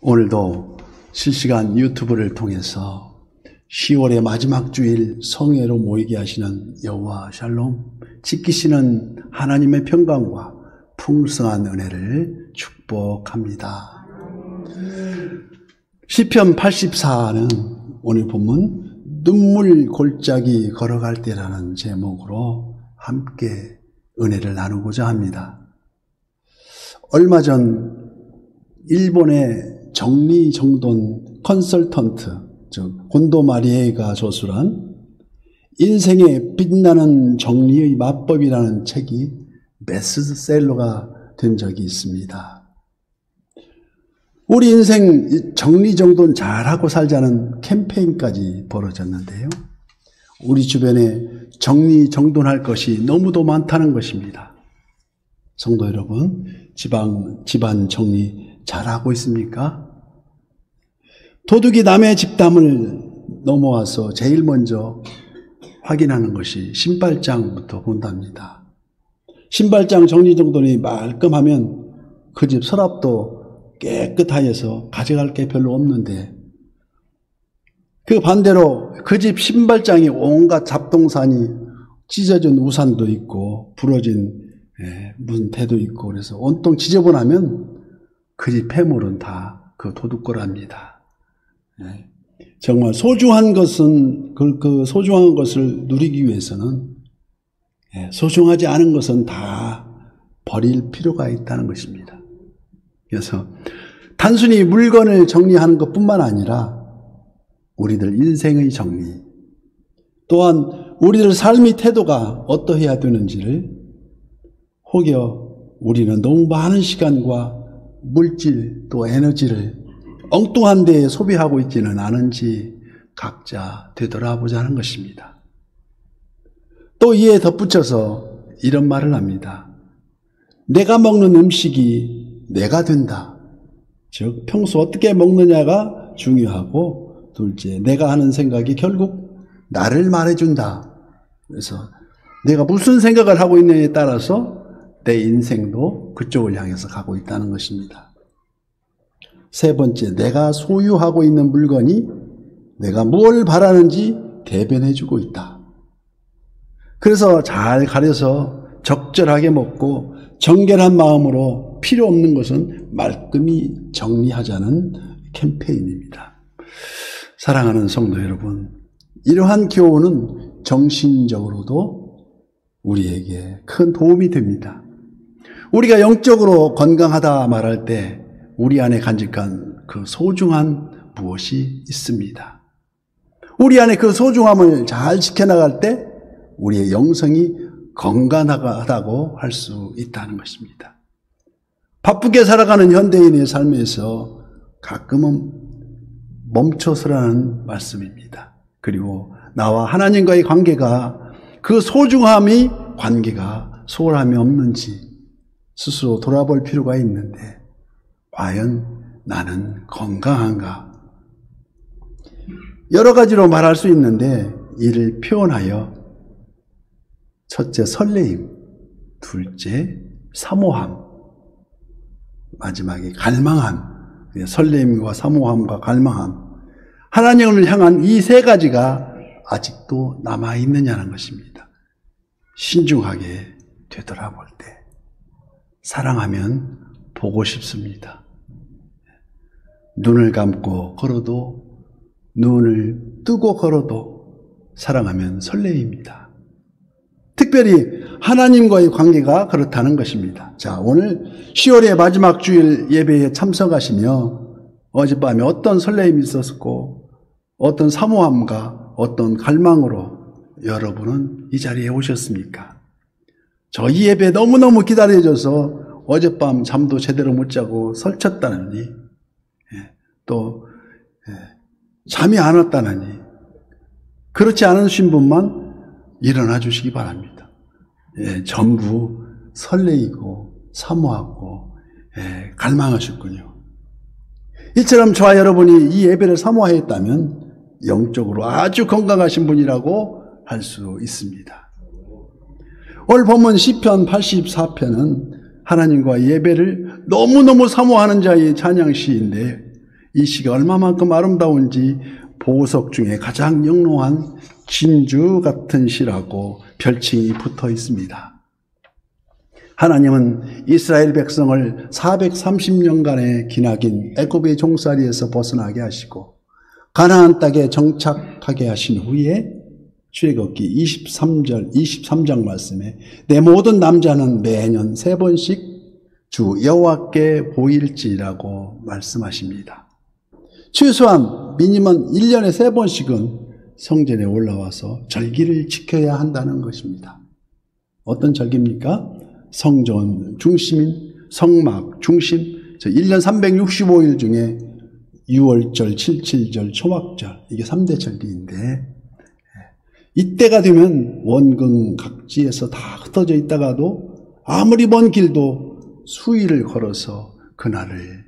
오늘도 실시간 유튜브를 통해서 10월의 마지막 주일 성회로 모이게 하시는 여호와 샬롬, 지키시는 하나님의 평강과 풍성한 은혜를 축복합니다. 시편 84는 오늘 본문 눈물 골짜기 걸어갈 때라는 제목으로 함께 은혜를 나누고자 합니다. 얼마 전 일본의 정리정돈 컨설턴트, 즉 곤도 마리에이가 저술한 인생의 빛나는 정리의 마법이라는 책이 베스트셀러가 된 적이 있습니다. 우리 인생 정리정돈 잘하고 살자는 캠페인까지 벌어졌는데요. 우리 주변에 정리정돈할 것이 너무도 많다는 것입니다. 성도 여러분, 집안 정리 잘하고 있습니까? 도둑이 남의 집담을 넘어와서 제일 먼저 확인하는 것이 신발장부터 본답니다. 신발장 정리정돈이 말끔하면 그 집 서랍도 깨끗하여서 가져갈 게 별로 없는데, 그 반대로 그 집 신발장이 온갖 잡동사니 찢어진 우산도 있고 부러진 무슨 대도 있고 그래서 온통 지저분하면 그 집 폐물은 다 그 도둑 거랍니다. 정말 소중한 것은 그 소중한 것을 누리기 위해서는 소중하지 않은 것은 다 버릴 필요가 있다는 것입니다. 그래서 단순히 물건을 정리하는 것뿐만 아니라 우리들 인생의 정리, 또한 우리들 삶의 태도가 어떠해야 되는지를, 혹여 우리는 너무 많은 시간과 물질 또 에너지를 엉뚱한 데에 소비하고 있지는 않은지 각자 되돌아보자는 것입니다. 또 이에 덧붙여서 이런 말을 합니다. 내가 먹는 음식이 내가 된다. 즉 평소 어떻게 먹느냐가 중요하고, 둘째, 내가 하는 생각이 결국 나를 말해준다. 그래서 내가 무슨 생각을 하고 있느냐에 따라서 내 인생도 그쪽을 향해서 가고 있다는 것입니다. 세 번째, 내가 소유하고 있는 물건이 내가 뭘 바라는지 대변해주고 있다. 그래서 잘 가려서 적절하게 먹고 정결한 마음으로 필요 없는 것은 말끔히 정리하자는 캠페인입니다. 사랑하는 성도 여러분, 이러한 교훈은 정신적으로도 우리에게 큰 도움이 됩니다. 우리가 영적으로 건강하다 말할 때 우리 안에 간직한 그 소중한 무엇이 있습니다. 우리 안에 그 소중함을 잘 지켜나갈 때 우리의 영성이 건강하다고 할 수 있다는 것입니다. 바쁘게 살아가는 현대인의 삶에서 가끔은 멈춰서라는 말씀입니다. 그리고 나와 하나님과의 관계가, 그 소중함이 관계가 소홀함이 없는지 스스로 돌아볼 필요가 있는데, 과연 나는 건강한가? 여러 가지로 말할 수 있는데 이를 표현하여 첫째 설레임, 둘째 사모함, 마지막에 갈망함. 설레임과 사모함과 갈망함, 하나님을 향한 이 세 가지가 아직도 남아있느냐는 것입니다. 신중하게 되돌아볼 때 사랑하면 보고 싶습니다. 눈을 감고 걸어도, 눈을 뜨고 걸어도 사랑하면 설레입니다. 특별히 하나님과의 관계가 그렇다는 것입니다. 자, 오늘 10월의 마지막 주일 예배에 참석하시며 어젯밤에 어떤 설레임이 있었고 어떤 사모함과 어떤 갈망으로 여러분은 이 자리에 오셨습니까? 저희 예배 너무너무 기다려져서 어젯밤 잠도 제대로 못 자고 설쳤다느니, 또 잠이 안 왔다느니, 그렇지 않으신 분만 일어나 주시기 바랍니다. 전부 설레이고 사모하고 갈망하셨군요. 이처럼 저와 여러분이 이 예배를 사모하였다면 영적으로 아주 건강하신 분이라고 할 수 있습니다. 오늘 본문 시편 84편은 하나님과 예배를 너무너무 사모하는 자의 찬양시인데, 이 시가 얼마만큼 아름다운지 보석 중에 가장 영롱한 진주 같은 시라고 별칭이 붙어 있습니다. 하나님은 이스라엘 백성을 430년간의 기나긴 애굽의 종살이에서 벗어나게 하시고 가나안 땅에 정착하게 하신 후에 출애굽기 23장 말씀에 내 모든 남자는 매년 3번씩 주 여호와께 보일지라고 말씀하십니다. 최소한 미니멈 1년에 3번씩은 성전에 올라와서 절기를 지켜야 한다는 것입니다. 어떤 절기입니까? 성전 중심인 성막 중심, 1년 365일 중에 6월절, 77절, 초막절, 이게 3대 절기인데 이때가 되면 원근 각지에서 다 흩어져 있다가도 아무리 먼 길도 수일을 걸어서 그날을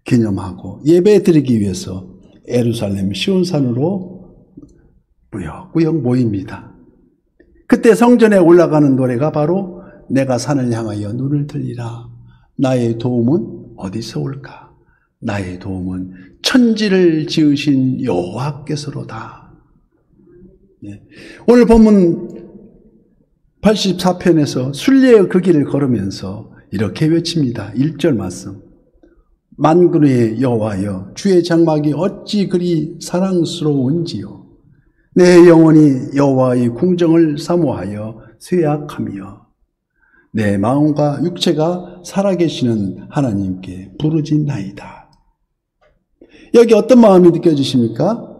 기념하고 예배 드리기 위해서 예루살렘 시온산으로 꾸역꾸역 모입니다. 그때 성전에 올라가는 노래가 바로 내가 산을 향하여 눈을 들리라. 나의 도움은 어디서 올까? 나의 도움은 천지를 지으신 여호와께서로다. 오늘 본문 84편에서 순례의 그 길을 걸으면서 이렇게 외칩니다. 1절 말씀. 만군의 여호와여 주의 장막이 어찌 그리 사랑스러운지요. 내 영혼이 여호와의 궁정을 사모하여 쇠약하며 내 마음과 육체가 살아계시는 하나님께 부르짖나이다. 여기 어떤 마음이 느껴지십니까?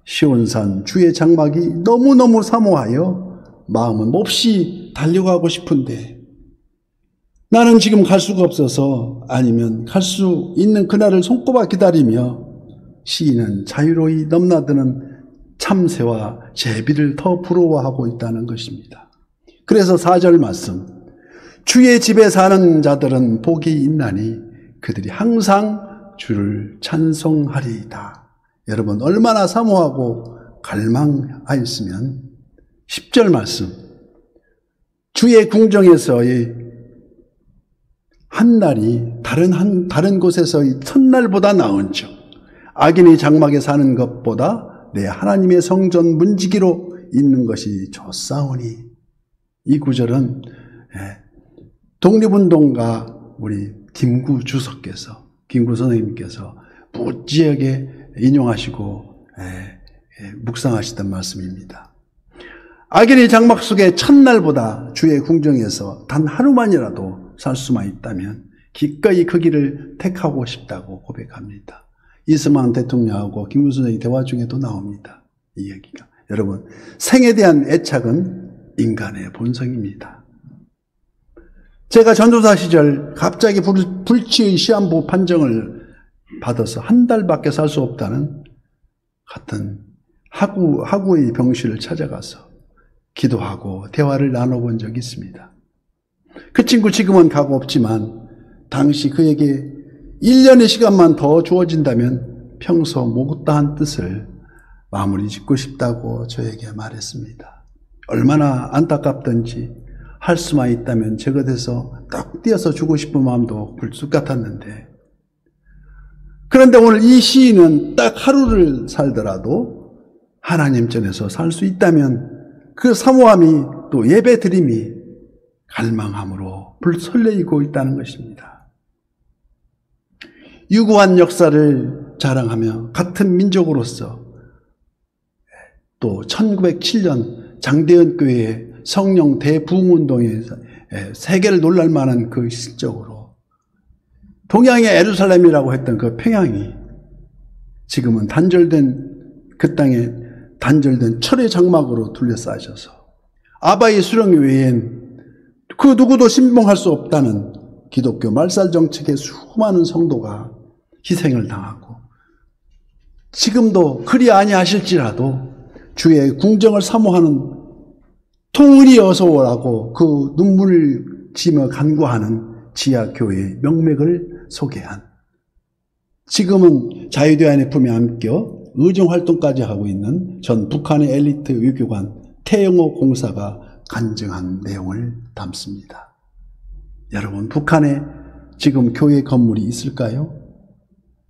시온산 주의 장막이 너무너무 사모하여 마음은 몹시 달려가고 싶은데 나는 지금 갈 수가 없어서 아니면 갈 수 있는 그날을 손꼽아 기다리며 시인은 자유로이 넘나드는 참새와 제비를 더 부러워하고 있다는 것입니다. 그래서 4절 말씀 주의 집에 사는 자들은 복이 있나니 그들이 항상 주를 찬송하리이다. 여러분 얼마나 사모하고 갈망하였으면 10절 말씀 주의 궁정에서의 한 날이 다른 곳에서의 첫날보다 나은 즉 악인의 장막에 사는 것보다 내 하나님의 성전 문지기로 있는 것이 좋사오니. 이 구절은 독립운동가 우리 김구 선생님께서 무지하게 인용하시고 묵상하시던 말씀입니다. 악인의 장막 속에 첫날보다 주의 궁정에서 단 하루만이라도 살 수만 있다면 기꺼이 그 길을 택하고 싶다고 고백합니다. 이승만 대통령하고 김구 선생의 대화 중에도 나옵니다. 이 얘기가. 여러분, 생에 대한 애착은 인간의 본성입니다. 제가 전도사 시절 갑자기 불치의 시한부 판정을 받아서 한 달밖에 살 수 없다는 같은 하구의 병실을 찾아가서 기도하고 대화를 나눠본 적이 있습니다. 그 친구 지금은 가고 없지만 당시 그에게 1년의 시간만 더 주어진다면 평소 못다한 뜻을 마무리 짓고 싶다고 저에게 말했습니다. 얼마나 안타깝던지 할 수만 있다면 제 곁에서 딱 뛰어서 주고 싶은 마음도 굴뚝 같았는데 그런데 오늘 이 시인은 딱 하루를 살더라도 하나님 전에서 살 수 있다면 그 사모함이 또 예배 드림이 갈망함으로 설레이고 있다는 것입니다. 유구한 역사를 자랑하며 같은 민족으로서 또 1907년 장대현 교회의 성령 대부흥운동에서 세계를 놀랄 만한 그 실적으로 동양의 예루살렘이라고 했던 그 평양이 지금은 그 땅에 단절된 철의 장막으로 둘러싸여서 아바의 수령 외엔 그 누구도 신봉할 수 없다는 기독교 말살 정책의 수많은 성도가 희생을 당하고 지금도 그리 아니하실지라도 주의 궁정을 사모하는 통일이 어서 오라고 그 눈물을 지며 간구하는 지하교회의 명맥을 소개한 지금은 자유대안의 품에 안겨 의정활동까지 하고 있는 전 북한의 엘리트 외교관 태영호 공사가 간증한 내용을 담습니다. 여러분, 북한에 지금 교회 건물이 있을까요?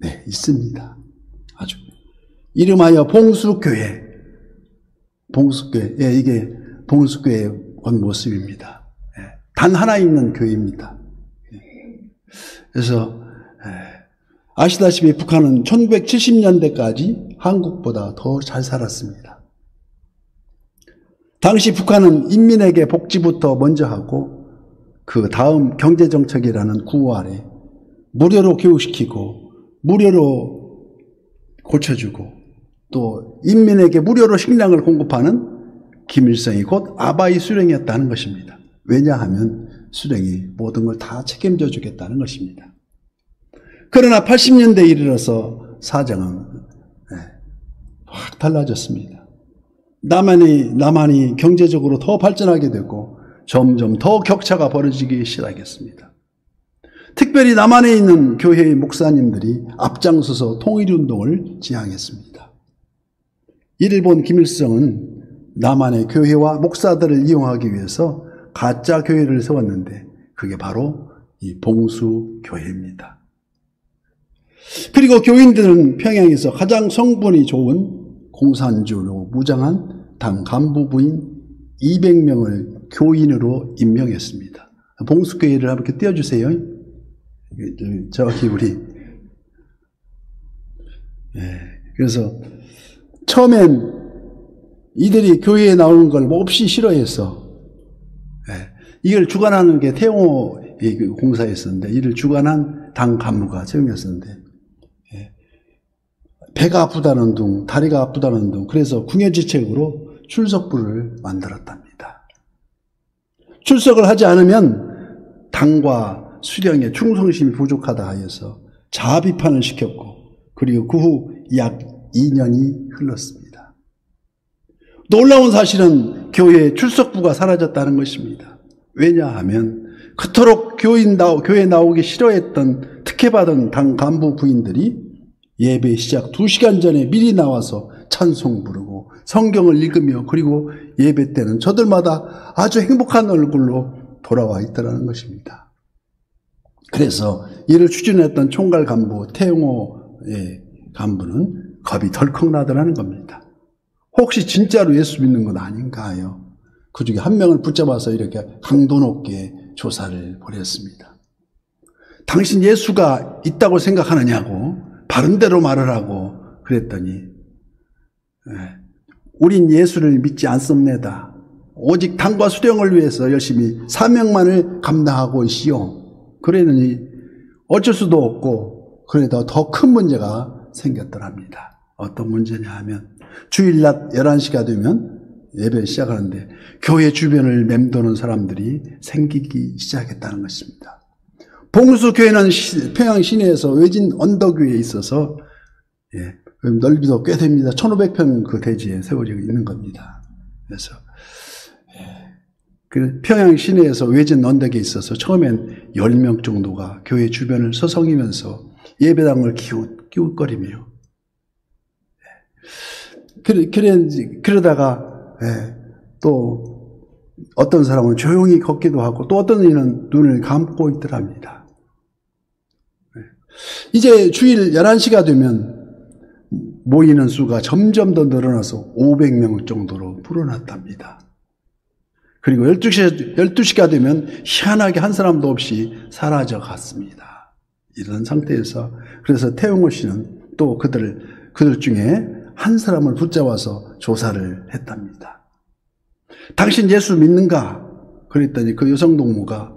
네, 있습니다. 아주. 이름하여 봉수교회. 봉수교회. 예, 이게 봉수교회의 모습입니다. 예, 단 하나 있는 교회입니다. 예. 그래서 아시다시피 북한은 1970년대까지 한국보다 더 잘 살았습니다. 당시 북한은 인민에게 복지부터 먼저 하고 그 다음 경제정책이라는 구호 아래 무료로 교육시키고 무료로 고쳐주고 또 인민에게 무료로 식량을 공급하는 김일성이 곧 아바이 수령이었다는 것입니다. 왜냐하면 수령이 모든 걸 다 책임져 주겠다는 것입니다. 그러나 80년대에 이르러서 사정은 확 달라졌습니다. 남한이 경제적으로 더 발전하게 되고 점점 더 격차가 벌어지기 시작했습니다. 특별히 남한에 있는 교회의 목사님들이 앞장서서 통일운동을 지향했습니다. 이를 본 김일성은 남한의 교회와 목사들을 이용하기 위해서 가짜 교회를 세웠는데 그게 바로 이 봉수교회입니다. 그리고 교인들은 평양에서 가장 성분이 좋은 공산주의로 무장한 당 간부부인 200명을 교인으로 임명했습니다. 봉수교회를 한번 이렇게 띄워주세요. 저기 우리 그래서 처음엔 이들이 교회에 나오는 걸 몹시 싫어해서 이걸 주관하는 게 태용호 공사였었는데 이를 주관한 당 간부가 채용이었었는데 배가 아프다는 둥 다리가 아프다는 둥 그래서 궁여지책으로 출석부를 만들었답니다. 출석을 하지 않으면 당과 수령의 충성심이 부족하다 하여서 자비판을 시켰고 그리고 그 후 약 2년이 흘렀습니다. 놀라운 사실은 교회의 출석부가 사라졌다는 것입니다. 왜냐하면 그토록 교회에 나오기 싫어했던 특혜받은 당 간부 부인들이 예배 시작 2시간 전에 미리 나와서 찬송 부르고 성경을 읽으며 그리고 예배 때는 저들마다 아주 행복한 얼굴로 돌아와 있더라는 것입니다. 그래서 이를 추진했던 총괄 간부 태용호의 간부는 겁이 덜컥 나더라는 겁니다. 혹시 진짜로 예수 믿는 건 아닌가요? 그 중에 한 명을 붙잡아서 이렇게 강도 높게 조사를 벌였습니다. 당신 예수가 있다고 생각하느냐고 바른 대로 말을 하고 그랬더니 우린 예수를 믿지 않습니다. 오직 당과 수령을 위해서 열심히 사명만을 감당하고 있시오. 그러더니 어쩔 수도 없고 그래도 더 큰 문제가 생겼더랍니다. 어떤 문제냐 하면 주일 낮 11시가 되면 예배 시작하는데 교회 주변을 맴도는 사람들이 생기기 시작했다는 것입니다. 봉수교회는 평양 시내에서 외진 언덕 위에 있어서 넓이도 꽤 됩니다. 1500평 그 대지에 세워지고 있는 겁니다. 그래서 그 평양 시내에서 외진 언덕에 있어서 처음엔 10명 정도가 교회 주변을 서성이면서 예배당을 기웃거리며 그러다가 또 어떤 사람은 조용히 걷기도 하고 또 어떤 이는 눈을 감고 있더랍니다. 이제 주일 11시가 되면 모이는 수가 점점 더 늘어나서 500명 정도로 불어났답니다. 그리고 12시가 되면 희한하게 한 사람도 없이 사라져 갔습니다. 이런 상태에서 그래서 태용호 씨는 또 그들 중에 한 사람을 붙잡아서 조사를 했답니다. 당신 예수 믿는가? 그랬더니 그 여성 동무가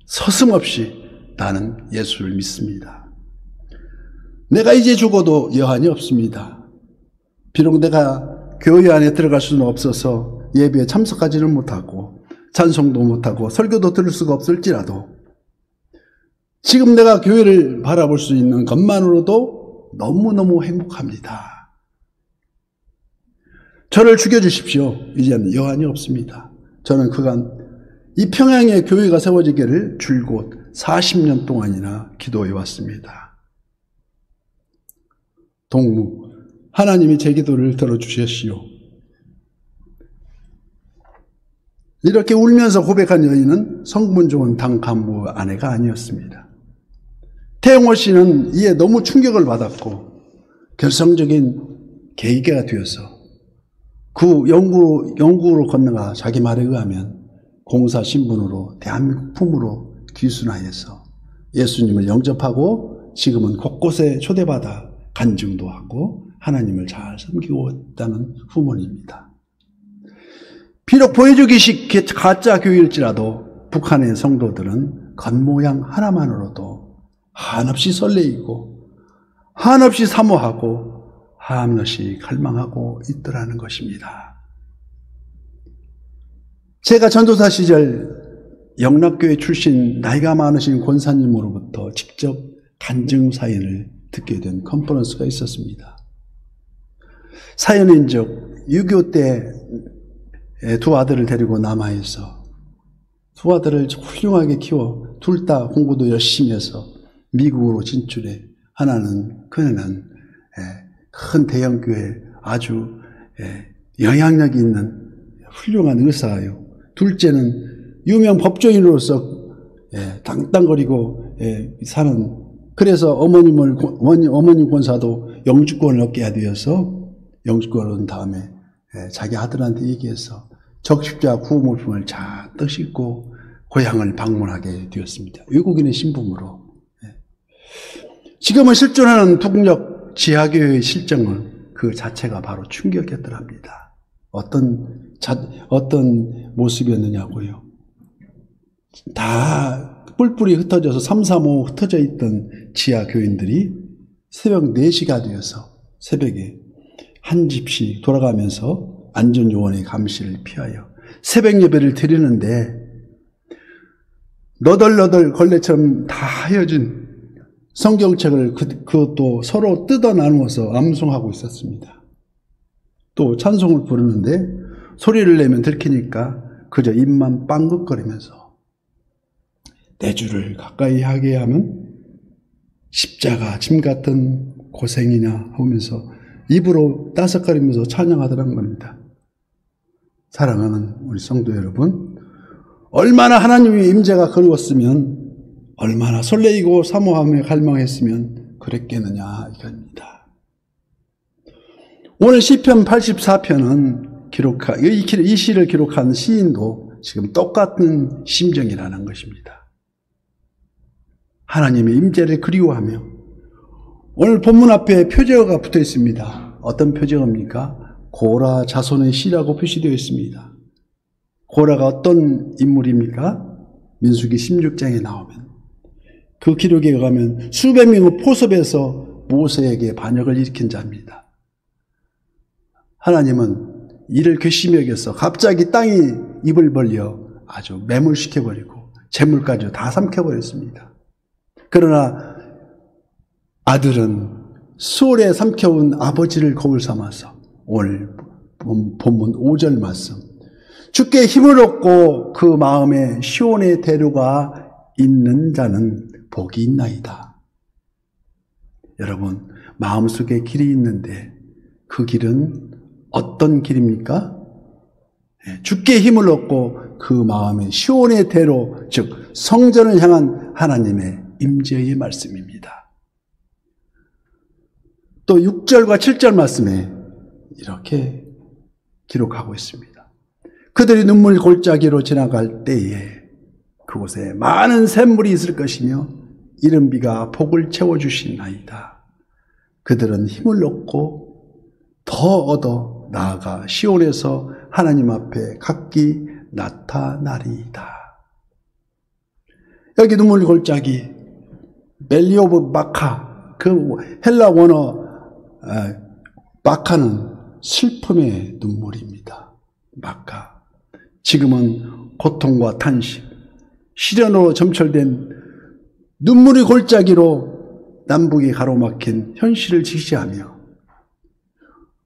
서슴없이 나는 예수를 믿습니다. 내가 이제 죽어도 여한이 없습니다. 비록 내가 교회 안에 들어갈 수는 없어서 예배에 참석하지는 못하고 찬송도 못하고 설교도 들을 수가 없을지라도 지금 내가 교회를 바라볼 수 있는 것만으로도 너무너무 행복합니다. 저를 죽여주십시오. 이제는 여한이 없습니다. 저는 그간 이 평양에 교회가 세워지기를 줄곧 40년 동안이나 기도해 왔습니다. 동무, 하나님이 제 기도를 들어주셨시오. 이렇게 울면서 고백한 여인은 성분 좋은 당 간부 아내가 아니었습니다. 태영호 씨는 이에 너무 충격을 받았고 결정적인 계기가 되어서 그 영국으로 건너가 자기 말에 의하면 공사 신분으로 대한민국 품으로 귀순하여서 예수님을 영접하고 지금은 곳곳에 초대받아 간증도 하고 하나님을 잘 섬기고 있다는 후문입니다. 비록 보여주기식 가짜 교회일지라도 북한의 성도들은 겉모양 하나만으로도 한없이 설레이고 한없이 사모하고 한없이 갈망하고 있더라는 것입니다. 제가 전도사 시절 영락교회 출신 나이가 많으신 권사님으로부터 직접 간증 사연을 듣게 된 컨퍼런스가 있었습니다. 사연인즉 6.25 때 두 아들을 데리고 남아에서 두 아들을 훌륭하게 키워 둘 다 공부도 열심히 해서 미국으로 진출해 그녀는 큰 대형교회 아주 영향력이 있는 훌륭한 의사예요. 둘째는 유명 법조인으로서 당당거리고 사는, 그래서 어머님 권사도 영주권을 얻게 되어서 영주권을 얻은 다음에 자기 아들한테 얘기해서 적십자 구호물품을 잔뜩 싣고 고향을 방문하게 되었습니다. 외국인의 신분으로. 지금은 실존하는 북녘 지하교회의 실정은 그 자체가 바로 충격이었더랍니다. 어떤 모습이었느냐고요. 다 뿔뿔이 흩어져서 3, 4, 5 흩어져 있던 지하교인들이 새벽 4시가 되어서 새벽에 한 집씩 돌아가면서 안전요원의 감시를 피하여 새벽 예배를 드리는데 너덜너덜 걸레처럼 다 하여진 성경책을 그것도 서로 뜯어 나누어서 암송하고 있었습니다. 또 찬송을 부르는데 소리를 내면 들키니까 그저 입만 빵긋거리면서 내 주를 가까이 하게 하면 십자가 짐 같은 고생이냐 하면서 입으로 따석거리면서 찬양하더란 겁니다. 사랑하는 우리 성도 여러분, 얼마나 하나님의 임재가 그리웠으면, 얼마나 설레이고 사모하며 갈망했으면 그랬겠느냐 이겁니다. 오늘 시편 84편은 이 시를 기록한 시인도 지금 똑같은 심정이라는 것입니다. 하나님의 임재를 그리워하며, 오늘 본문 앞에 표제어가 붙어 있습니다. 어떤 표제어입니까? 고라 자손의 시라고 표시되어 있습니다. 고라가 어떤 인물입니까? 민수기 16장에 나오면 그 기록에 가면 수백 명의 포섭에서 모세에게 반역을 일으킨 자입니다. 하나님은 이를 괘씸히 여겨서 갑자기 땅이 입을 벌려 아주 매몰시켜버리고 재물까지 다 삼켜버렸습니다. 그러나 아들은 수월에 삼켜온 아버지를 거울 삼아서 오늘 본문 5절 말씀, 주께 힘을 얻고 그 마음에 시온의 대로가 있는 자는 복이 있나이다. 여러분, 마음속에 길이 있는데 그 길은 어떤 길입니까? 주께 힘을 얻고 그 마음에 시온의 대로, 즉 성전을 향한 하나님의 임재의 말씀입니다. 또 6절과 7절 말씀에 이렇게 기록하고 있습니다. 그들이 눈물 골짜기로 지나갈 때에 그곳에 많은 샘물이 있을 것이며 이른 비가 복을 채워주시나이다. 그들은 힘을 얻고 더 얻어 나아가 시온에서 하나님 앞에 각기 나타나리이다. 여기 눈물 골짜기, 밸리 오브 마카, 그 헬라 원어 마카는 슬픔의 눈물입니다. 마카. 지금은 고통과 탄식, 시련으로 점철된 눈물의 골짜기로 남북이 가로막힌 현실을 직시하며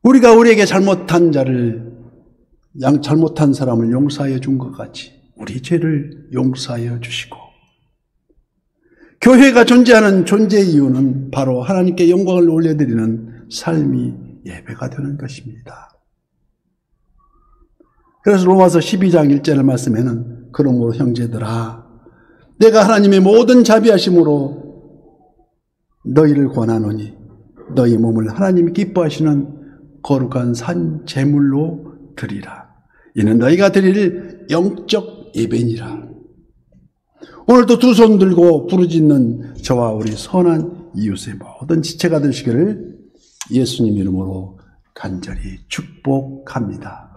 우리가 우리에게 잘못한 사람을 용서하여 준 것 같이 우리 죄를 용서하여 주시고, 교회가 존재하는 존재 이유는 바로 하나님께 영광을 올려드리는 삶이 예배가 되는 것입니다. 그래서 로마서 12장 1절 말씀에는 그러므로 형제들아, 내가 하나님의 모든 자비하심으로 너희를 권하노니 너희 몸을 하나님이 기뻐하시는 거룩한 산 제물로 드리라. 이는 너희가 드릴 영적 예배니라. 오늘도 두 손 들고 부르짖는 저와 우리 선한 이웃의 모든 지체가 되시기를 예수님 이름으로 간절히 축복합니다.